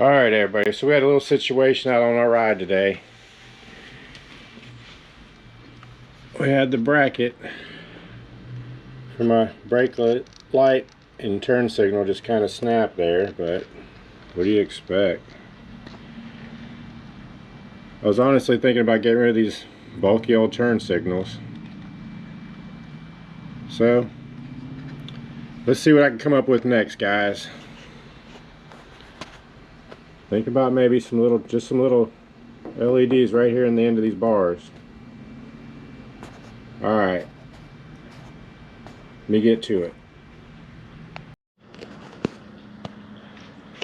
Alright everybody, so we had a little situation out on our ride today. We had the bracket for my brake light and turn signal just kind of snapped there, but what do you expect? I was honestly thinking about getting rid of these bulky old turn signals. So, let's see what I can come up with next, guys. Think about maybe just some little LEDs right here in the end of these bars. Alright, let me get to it.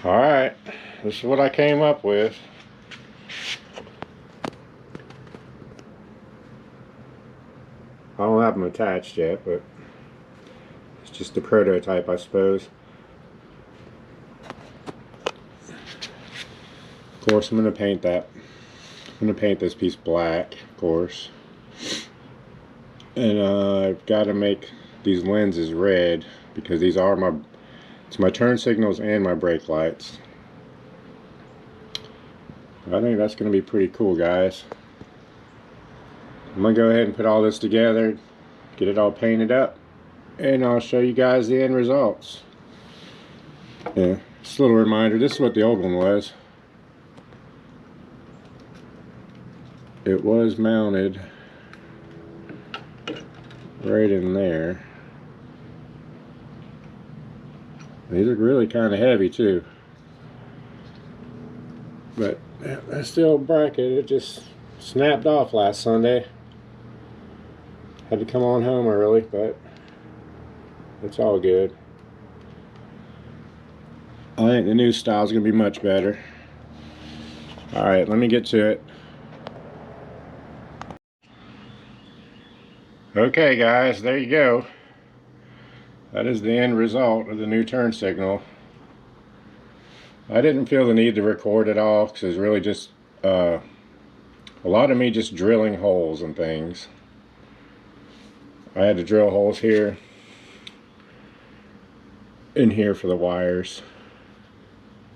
Alright, this is what I came up with. I don't have them attached yet, but it's just a prototype, I suppose. Of course, I'm going to paint that. I'm going to paint this piece black, of course. And I've got to make these lenses red because these are it's my turn signals and my brake lights. I think that's going to be pretty cool, guys. I'm going to go ahead and put all this together, get it all painted up, and I'll show you guys the end results. Yeah, just a little reminder, this is what the old one was. It was mounted right in there. These are really kind of heavy too. But that's the old bracket. It just snapped off last Sunday. Had to come on home early, but it's all good. I think the new style is going to be much better. Alright, let me get to it. Okay guys, there you go. That is the end result of the new turn signal. I didn't feel the need to record it all because it's really just a lot of me just drilling holes and things. I had to drill holes here, in here for the wires.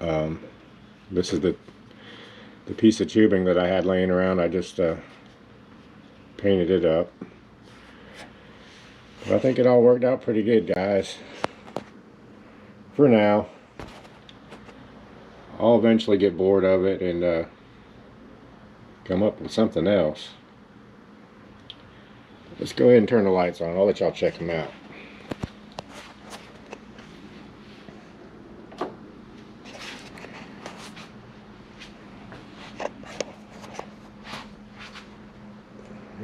This is the piece of tubing that I had laying around. I just painted it up. But I think it all worked out pretty good, guys. For now. I'll eventually get bored of it and come up with something else. Let's go ahead and turn the lights on. I'll let y'all check them out.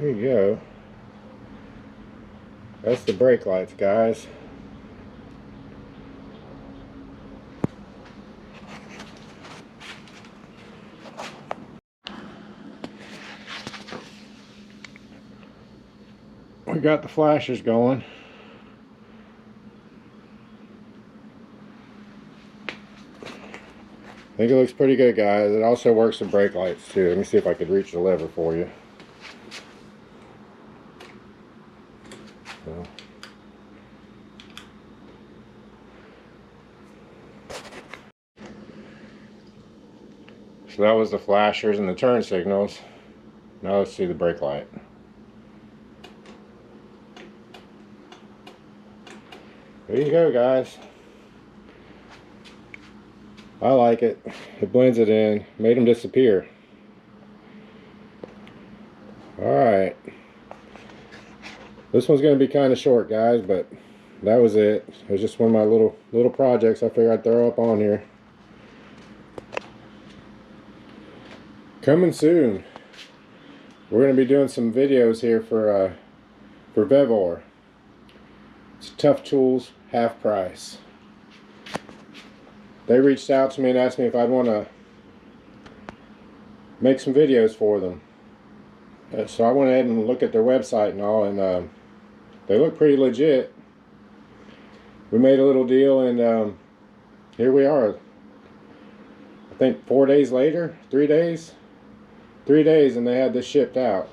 There you go. That's the brake lights, guys. We got the flashers going. I think it looks pretty good, guys. It also works the brake lights too. Let me see if I could reach the lever for you. So that was the flashers and the turn signals. Now let's see the brake light. There you go, guys. I like it. It blends it in. Made them disappear. Alright. This one's going to be kind of short, guys, but that was it. It was just one of my little projects I figured I'd throw up on here. Coming soon. We're going to be doing some videos here for Vevor. It's Tough Tools, half price. They reached out to me and asked me if I'd want to make some videos for them. So I went ahead and looked at their website and all, and they look pretty legit. We made a little deal, and here we are. I think 4 days later, 3 days? 3 days, and they had this shipped out.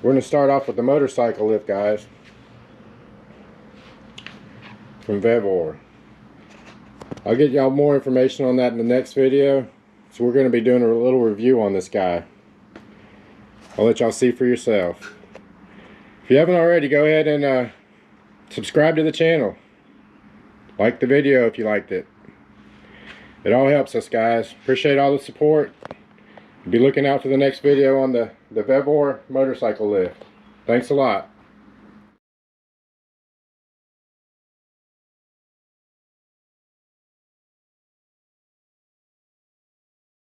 We're going to start off with the motorcycle lift, guys. From Vevor. I'll get y'all more information on that in the next video. So we're going to be doing a little review on this guy. I'll let y'all see for yourself. If you haven't already, go ahead and subscribe to the channel. Like the video if you liked it. It all helps us, guys. Appreciate all the support. Be looking out for the next video on the Vevor motorcycle lift. Thanks a lot.